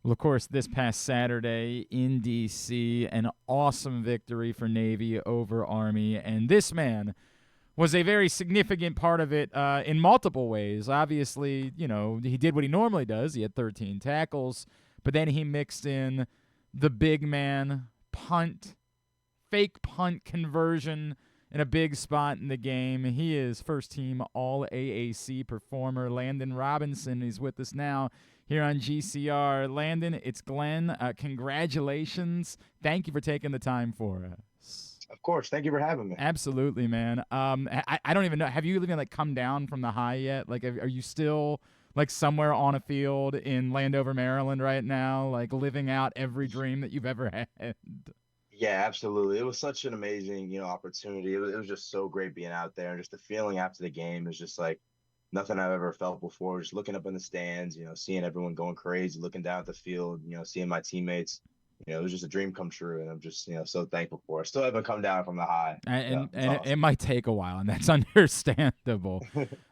Well, of course, this past Saturday in D.C., an awesome victory for Navy over Army, and this man was a very significant part of it in multiple ways. Obviously, he did what he normally does. He had 13 tackles, but then he mixed in the big man punt, fake punt conversion in a big spot in the game. He is first team All AAC performer Landon Robinson. He's with us now here on GCR. Landon, it's Glenn. Congratulations. Thank you for taking the time for us. Of course. Thank you for having me. Absolutely, man. I don't even know. Have you even come down from the high yet? Are you still somewhere on a field in Landover, Maryland right now, living out every dream that you've ever had? Yeah, absolutely. It was such an amazing, opportunity. It was just so great being out there, and just the feeling after the game is just like nothing I've ever felt before. Just looking up in the stands, seeing everyone going crazy, looking down at the field, seeing my teammates. It was just a dream come true, and I'm just, so thankful for it. Still haven't come down from the high. And, It's and it awesome. might take a while, and that's understandable.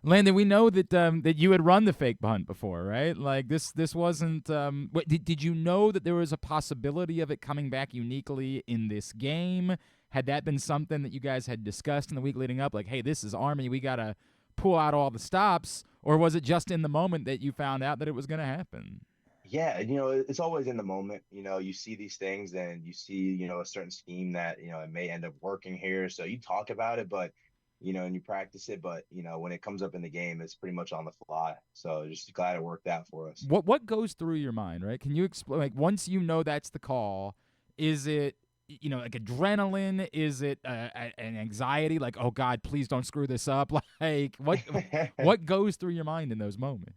Landon, we know that you had run the fake punt before, right? This wasn't. Did you know that there was a possibility of it coming back uniquely in this game? Had that been something that you guys had discussed in the week leading up? Hey, this is Army, we gotta pull out all the stops, or was it just in the moment that you found out that it was going to happen? Yeah, it's always in the moment. You see these things and you see, a certain scheme that, it may end up working here. So you talk about it, but, and you practice it. But, when it comes up in the game, it's pretty much on the fly. So just glad it worked out for us. What goes through your mind, right? Can you explain? Once you know that's the call, is it adrenaline? Is it an anxiety? Oh God, please don't screw this up. What goes through your mind in those moments?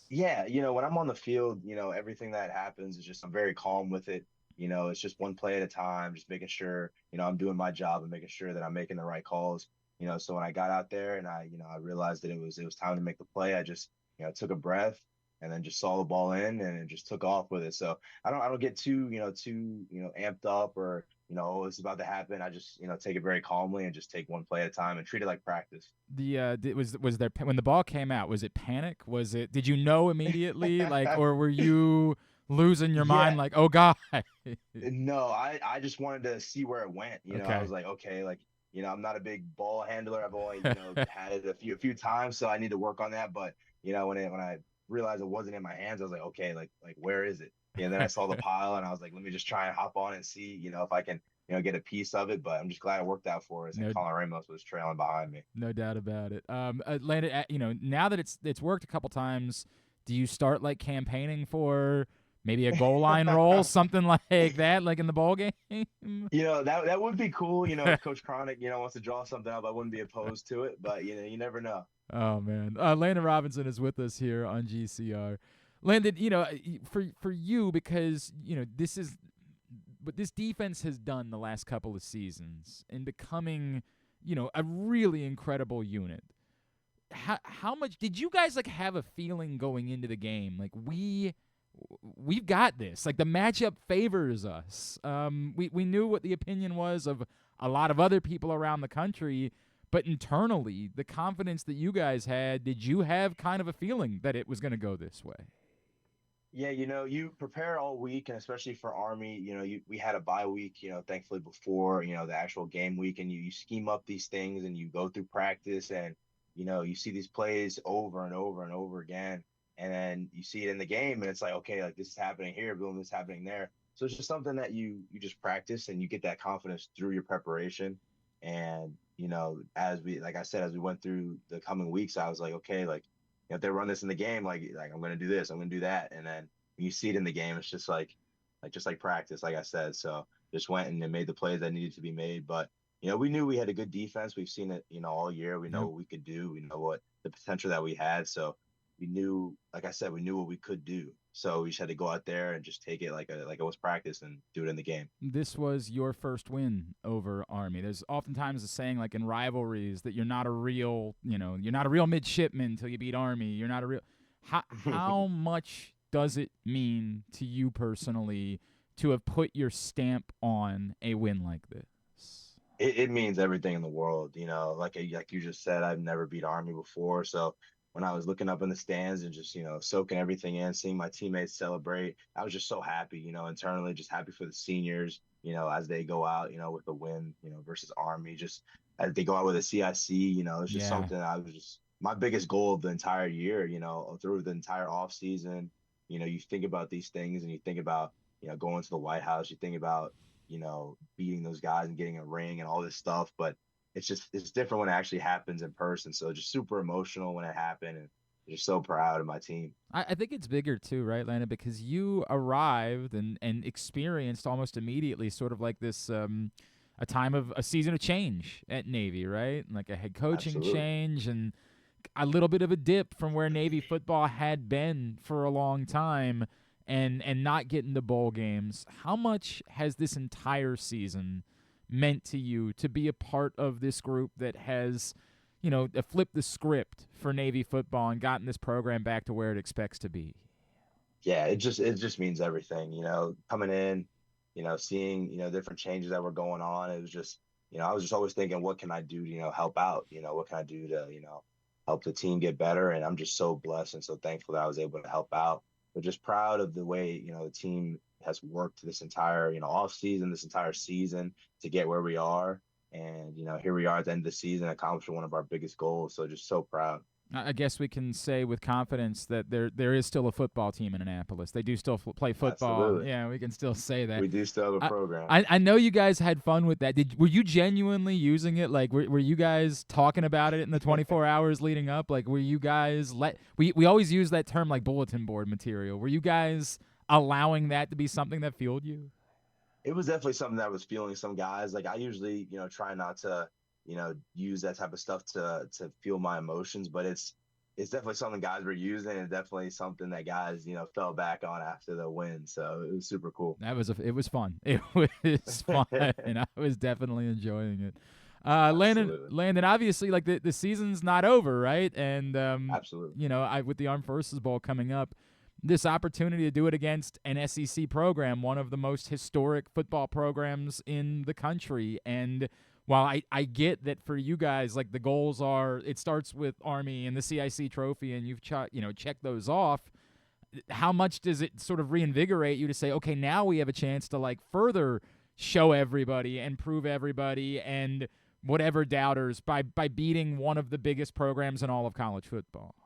Yeah, when I'm on the field, everything that happens is just I'm very calm with it. It's just one play at a time, just making sure, I'm doing my job and making sure that I'm making the right calls. So when I got out there and I realized that it was time to make the play, I just, took a breath and then just saw the ball in and it just took off with it. So I don't get too amped up or, oh, it's about to happen. I just, take it very calmly and just take one play at a time and treat it like practice. Was there when the ball came out? Was it panic? Did you know immediately? Or were you losing your mind? Yeah, Oh God. no, I just wanted to see where it went. I Okay. was like, okay, I'm not a big ball handler. I've only, had it a few times, so I need to work on that. But when I realized it wasn't in my hands, I was like, okay, like where is it? Yeah, then I saw the pile and I was like, let me just try and hop on and see, if I can, get a piece of it. But I'm just glad it worked out for us. And No, Colin Ramos was trailing behind me. no doubt about it. Landon, now that it's worked a couple times, do you start campaigning for maybe a goal line roll, something like that, in the ball game? That would be cool. If Coach Cronic, wants to draw something up, I wouldn't be opposed to it. But you never know. Oh man, Landon Robinson is with us here on GCR. Landon, for you, because this is what this defense has done the last couple of seasons in becoming a really incredible unit. How much did you guys have a feeling going into the game we've got this, the matchup favors us? We knew what the opinion was of a lot of other people around the country, but internally, the confidence that you guys had, did you have kind of a feeling that it was going to go this way? Yeah, you prepare all week, and especially for Army, we had a bye week, thankfully before, the actual game week, and you scheme up these things and you go through practice and, you see these plays over and over and over again. And then you see it in the game and it's like, okay, like this is happening here, boom, this is happening there. So it's just something that you just practice and you get that confidence through your preparation. And, like I said, as we went through the coming weeks, I was like, okay, like, if they run this in the game, like I'm gonna do this, I'm gonna do that, and then when you see it in the game, it's just like practice, like I said. So just went and made the plays that needed to be made. But we knew we had a good defense. We've seen it, all year. We know Yep. what we could do. We know what the potential that we had. So we knew, like I said, we knew what we could do. So we just had to go out there and just take it like it was practice and do it in the game. This was your first win over Army. There's oftentimes a saying, in rivalries, that you're not a real, you're not a real midshipman until you beat Army. You're not a real. How much does it mean to you personally to have put your stamp on a win like this? It means everything in the world. Like you just said, I've never beat Army before, so when I was looking up in the stands and just, soaking everything in, seeing my teammates celebrate. I was just so happy, internally, just happy for the seniors, as they go out, with the win, versus Army, just as they go out with a CIC, it's just Yeah. something I was just my biggest goal of the entire year, through the entire off season. You think about these things and you think about, going to the White House, you think about, beating those guys and getting a ring and all this stuff. But it's different when it actually happens in person. So just super emotional when it happened, and just so proud of my team. I think it's bigger too, right, Landon? Because you arrived and experienced almost immediately sort of like this a time of a season of change at Navy, right? Like a head coaching Absolutely. change and a little bit of a dip from where Navy football had been for a long time and not getting to bowl games. How much has this entire season meant to you to be a part of this group that has, flipped the script for Navy football and gotten this program back to where it expects to be? Yeah, it just means everything, coming in, seeing, different changes that were going on. It was just, I was just always thinking, what can I do to, help out? What can I do to, help the team get better? And I'm just so blessed and so thankful that I was able to help out. But just proud of the way, the team has worked this entire, off season, this entire season to get where we are. And, here we are at the end of the season, accomplishing one of our biggest goals. So just so proud. I guess we can say with confidence that there is still a football team in Annapolis. They do still play football. Absolutely. Yeah, we can still say that. We do still have a I, program. I know you guys had fun with that. Were you genuinely using it? Like, were you guys talking about it in the 24 hours leading up? Like, were you guys we always use that term like bulletin board material. Were you guys allowing that to be something that fueled you? It was definitely something that was fueling some guys. Like I usually, try not to, use that type of stuff to fuel my emotions, but it's definitely something guys were using, and definitely something that guys, fell back on after the win. So it was super cool. It was fun. It was fun, and I was definitely enjoying it. Absolutely. Landon, obviously, like the season's not over, right? And Absolutely. I with the Armed Forces Bowl coming up, this opportunity to do it against an SEC program, one of the most historic football programs in the country. And while I get that for you guys, like the goals are, it starts with Army and the CIC trophy, and you've checked those off. How much does it sort of reinvigorate you to say, okay, now we have a chance to like further show everybody and prove everybody and whatever doubters by beating one of the biggest programs in all of college football?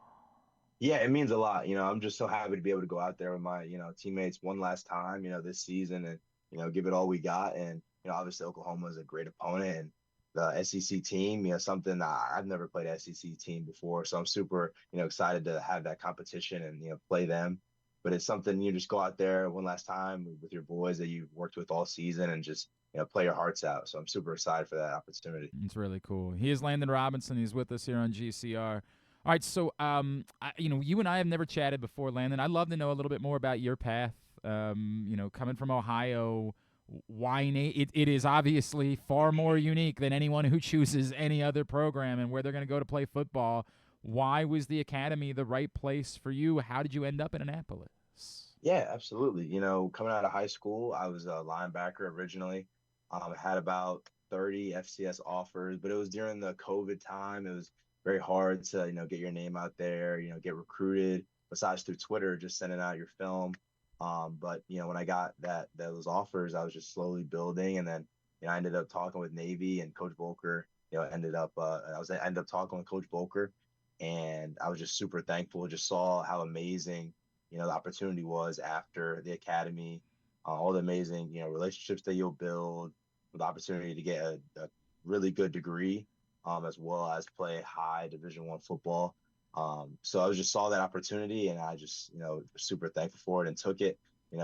Yeah, it means a lot. I'm just so happy to be able to go out there with my, teammates one last time, this season, and, give it all we got. And, obviously Oklahoma is a great opponent, and the SEC team, something that I've never played an SEC team before. So I'm super, excited to have that competition and, play them. But it's something you just go out there one last time with your boys that you've worked with all season and just, play your hearts out. So I'm super excited for that opportunity. It's really cool. He is Landon Robinson. He's with us here on GCR. All right, so you and I have never chatted before, Landon. I'd love to know a little bit more about your path. Coming from Ohio, it is obviously far more unique than anyone who chooses any other program and where they're going to go to play football. Why was the academy the right place for you? How did you end up in Annapolis? Yeah, absolutely. Coming out of high school, I was a linebacker originally. Had about 30 FCS offers, but it was during the COVID time. It was very hard to, get your name out there, get recruited, besides through Twitter, just sending out your film. But when I got those offers, I was just slowly building, and then I ended up talking with Navy and Coach Volker. I ended up talking with Coach Volker, and I was just super thankful. Just saw how amazing the opportunity was after the academy, all the amazing relationships that you'll build, the opportunity to get a really good degree, as well as play high Division I football. So I was just saw that opportunity, and I just super thankful for it and took it.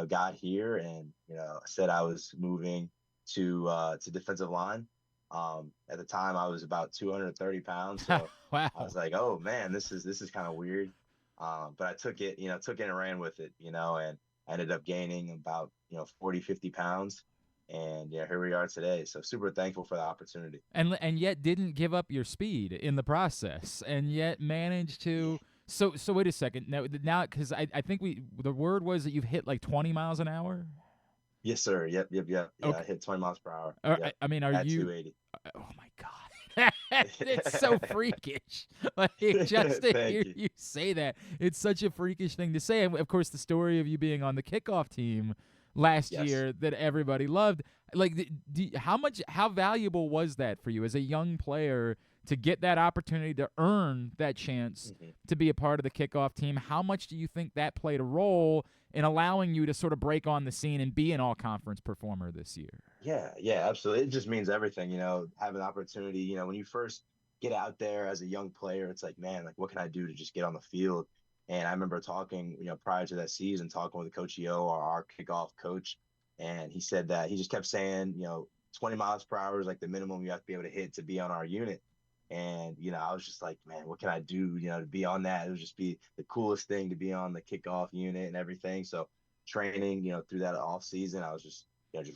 Got here, and said I was moving to defensive line. At the time, I was about 230 pounds, so I Wow. was like, oh man, this is kind of weird. But I took it and ran with it, and I ended up gaining about 40, 50 pounds, and yeah, here we are today. So super thankful for the opportunity. And yet didn't give up your speed in the process, and yet managed Yeah. to. So wait a second now because I think the word was that you've hit like 20 miles an hour. Yes, sir. Yep, yep, yep. Yeah, I Okay, hit 20 miles per hour. or, Yep, I mean, are at you? 280. Oh my god. It's so freakish. Like, just to Thank hear you. you say that, it's such a freakish thing to say. And of course, the story of you being on the kickoff team last Yes. year that everybody loved. Like, how valuable was that for you as a young player to get that opportunity to earn that chance Mhm. to be a part of the kickoff team? How much do you think that played a role in allowing you to sort of break on the scene and be an all-conference performer this year? Yeah, absolutely. It just means everything, having the opportunity, when you first get out there as a young player, it's like, man, like what can I do to just get on the field? And I remember talking, prior to that season, talking with Coach Yo, our kickoff coach, and he said that he just kept saying, 20 miles per hour is like the minimum you have to be able to hit to be on our unit. And, I was just like, man, what can I do, to be on that? It would just be the coolest thing to be on the kickoff unit and everything. So training, through that off season, I was just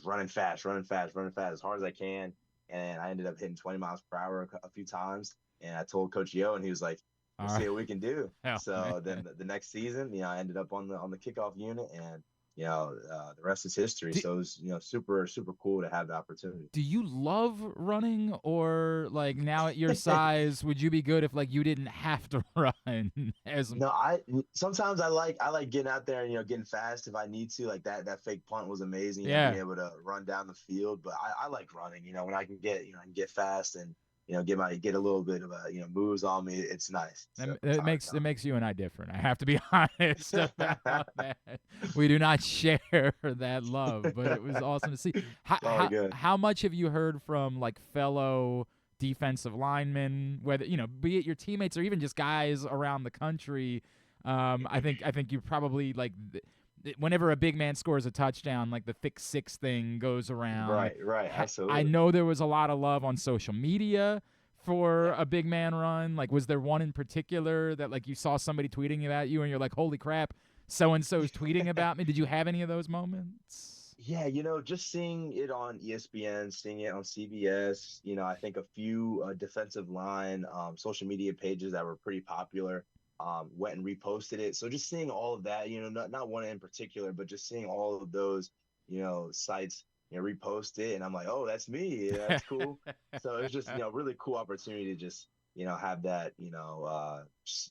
running fast, running fast, running fast as hard as I can. And I ended up hitting 20 miles per hour a few times. And I told Coach Yo, and he was like, All "We'll right. see what we can do." Oh, man. So then the next season, I ended up on the kickoff unit, and the rest is history. Do, So it was super super cool to have the opportunity. do you love running, or like now at your size, would you be good if like you didn't have to run as No, I sometimes I like getting out there and getting fast if I need to. Like that fake punt was amazing, being yeah. able to run down the field. But I like running, when I can get fast and get a little bit of moves on me. It's nice. So from It time makes you and I different. I have to be honest to about time. that. We do not share that love, but it was awesome to see. How It's all good. how much have you heard from like fellow defensive linemen, whether be it your teammates or even just guys around the country? I think you probably like. Whenever a big man scores a touchdown, like the thick six thing goes around. Right, I absolutely. know there was a lot of love on social media for Yeah. a big man run. Like, was there one in particular that like you saw somebody tweeting about you and you're like, holy crap, so and so's tweeting about me? Did you have any of those moments? Yeah, just seeing it on ESPN, seeing it on CBS, I think a few defensive line social media pages that were pretty popular went and reposted it. So just seeing all of that, not one in particular, but just seeing all of those, sites, repost it. And I'm like, oh, that's me. Yeah, that's cool. So it's just, really cool opportunity to just, have that,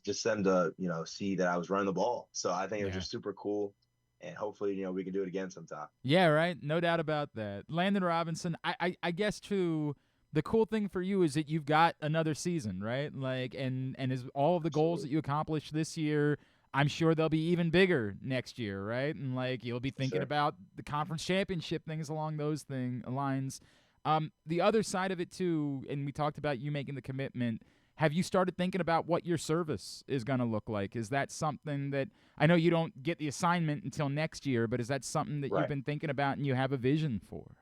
just them to, see that I was running the ball. So I think it was Yeah. just super cool. And hopefully, we can do it again sometime. Yeah, right. No doubt about that. Landon Robinson, I guess too. The cool thing for you is that you've got another season, right? Like, and as all of the goals Absolutely. that you accomplished this year, I'm sure they'll be even bigger next year, right? And like you'll be For thinking sure. about the conference championship, things along those lines. The other side of it too, and we talked about you making the commitment. Have you started thinking about what your service is going to look like? Is that something that I know you don't get the assignment until next year, but is that something that you've Right. been thinking about and you have a vision for?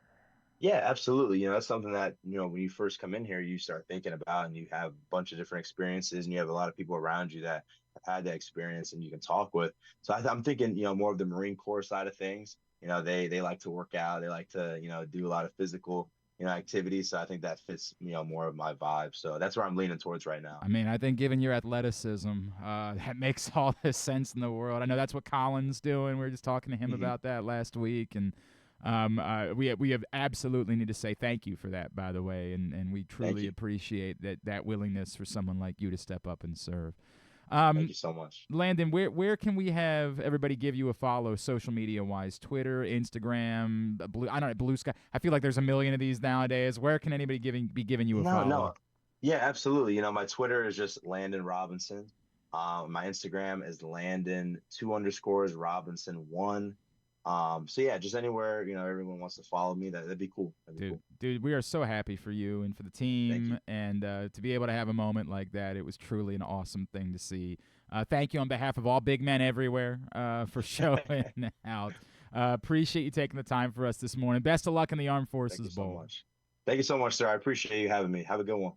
Yeah, absolutely. That's something that, when you first come in here, you start thinking about and you have a bunch of different experiences and you have a lot of people around you that have had that experience and you can talk with. So I'm thinking, more of the Marine Corps side of things. They like to work out, they like to, do a lot of physical, activities. So I think that fits, more of my vibe. So that's where I'm leaning towards right now. I mean, I think given your athleticism, that makes all the sense in the world. I know that's what Colin's doing. We were just talking to him Hmm. about that last week, and we have absolutely need to say thank you for that, by the way, and we Thank truly you. appreciate that willingness for someone like you to step up and serve. Thank Um, you so much. Landon, where can we have everybody give you a follow social media wise? Twitter, Instagram, I don't know, Blue Sky. I feel like there's a million of these nowadays. Where can anybody be giving you a No, follow? no. Yeah, absolutely. My Twitter is just Landon Robinson. My Instagram is Landon two underscores Robinson one. So yeah, just anywhere, everyone wants to follow me, that'd be cool. That'd be cool. Dude, we are so happy for you and for the Thank you. team, and to be able to have a moment like that, it was truly an awesome thing to see. Thank you on behalf of all big men everywhere for showing out. Appreciate you taking the time for us this morning. Best of luck in the Armed Thank Forces you so Bowl. much. Thank you so much, sir. I appreciate you having me. Have a good one.